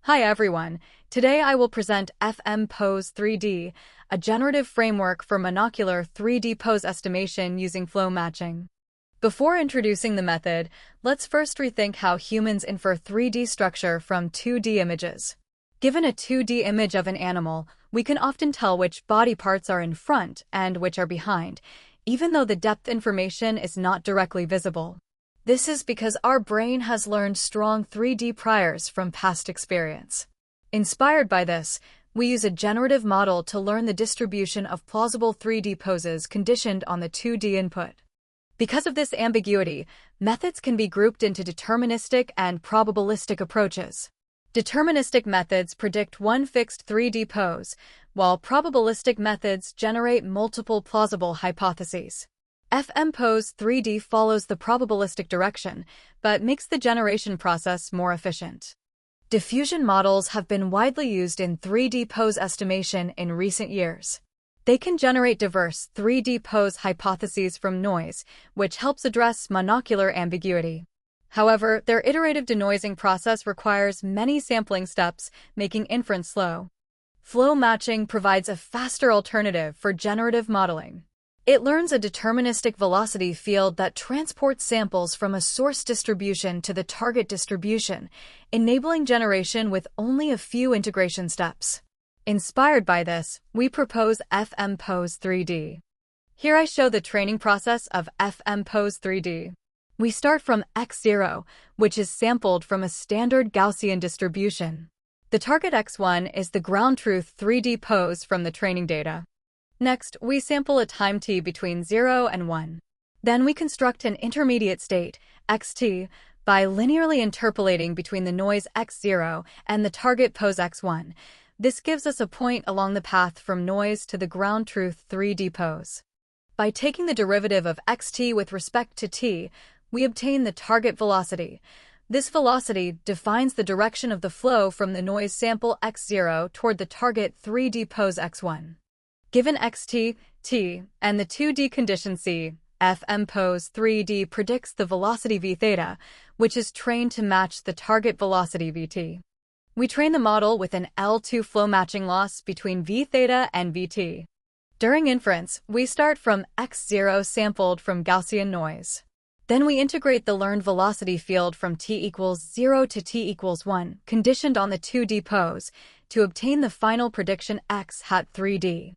Hi everyone, today I will present FMPose3D, a generative framework for monocular 3D pose estimation using flow matching. Before introducing the method, let's first rethink how humans infer 3D structure from 2D images. Given a 2D image of an animal, we can often tell which body parts are in front and which are behind, even though the depth information is not directly visible. This is because our brain has learned strong 3D priors from past experience. Inspired by this, we use a generative model to learn the distribution of plausible 3D poses conditioned on the 2D input. Because of this ambiguity, methods can be grouped into deterministic and probabilistic approaches. Deterministic methods predict one fixed 3D pose, while probabilistic methods generate multiple plausible hypotheses. FMPose3D follows the probabilistic direction, but makes the generation process more efficient. Diffusion models have been widely used in 3D pose estimation in recent years. They can generate diverse 3D pose hypotheses from noise, which helps address monocular ambiguity. However, their iterative denoising process requires many sampling steps, making inference slow. Flow matching provides a faster alternative for generative modeling. It learns a deterministic velocity field that transports samples from a source distribution to the target distribution, enabling generation with only a few integration steps. Inspired by this, we propose FMPose3D. Here I show the training process of FMPose3D. We start from x0, which is sampled from a standard Gaussian distribution. The target x1 is the ground truth 3D pose from the training data. Next, we sample a time t between 0 and 1. Then we construct an intermediate state, xt, by linearly interpolating between the noise x0 and the target pose x1. This gives us a point along the path from noise to the ground truth 3D pose. By taking the derivative of xt with respect to t, we obtain the target velocity. This velocity defines the direction of the flow from the noise sample x0 toward the target 3D pose x1. Given xt, t, and the 2D condition c, FMPose3D predicts the velocity v theta, which is trained to match the target velocity vt. We train the model with an L2 flow matching loss between v theta and vt. During inference, we start from x0 sampled from Gaussian noise. Then we integrate the learned velocity field from t equals 0 to t equals 1, conditioned on the 2D pose, to obtain the final prediction x hat 3D.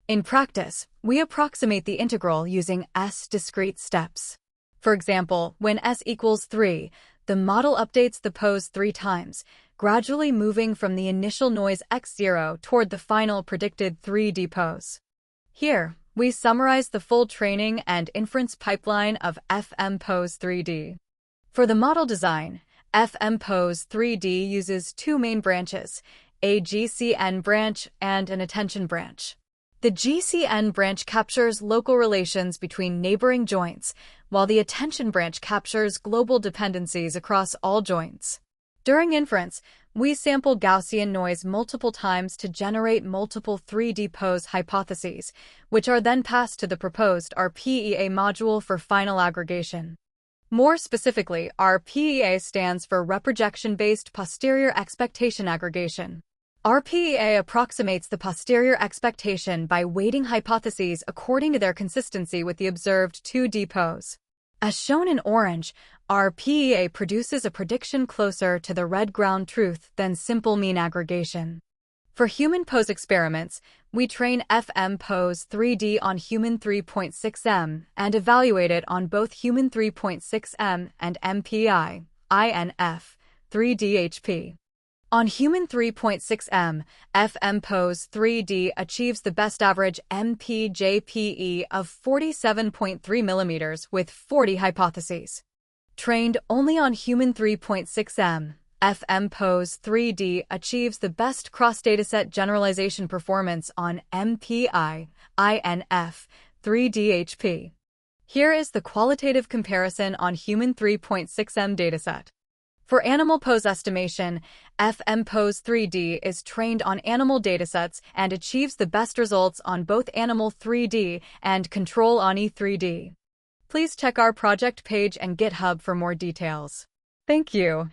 In practice, we approximate the integral using s discrete steps. For example, when s equals 3, the model updates the pose 3 times, gradually moving from the initial noise x0 toward the final predicted 3D pose. Here, we summarize the full training and inference pipeline of FMPose3D. For the model design, FMPose3D uses two main branches, a GCN branch and an attention branch. The GCN branch captures local relations between neighboring joints, while the attention branch captures global dependencies across all joints. During inference, we sample Gaussian noise multiple times to generate multiple 3D pose hypotheses, which are then passed to the proposed RPEA module for final aggregation. More specifically, RPEA stands for Reprojection-Based Posterior Expectation Aggregation. RPEA approximates the posterior expectation by weighting hypotheses according to their consistency with the observed 2D pose. As shown in orange, RPEA produces a prediction closer to the red ground truth than simple mean aggregation. For human pose experiments, we train FMPose3D on human 3.6M and evaluate it on both human 3.6M and MPI, INF, 3DHP. On human 3.6M, FMPose3D achieves the best average MPJPE of 47.3 mm with 40 hypotheses. Trained only on human 3.6M, FMPose3D achieves the best cross-dataset generalization performance on MPI, INF, 3DHP. Here is the qualitative comparison on human 3.6M dataset. For animal pose estimation, FMPose3D is trained on animal datasets and achieves the best results on both Animal 3D and Control on E3D. Please check our project page and GitHub for more details. Thank you.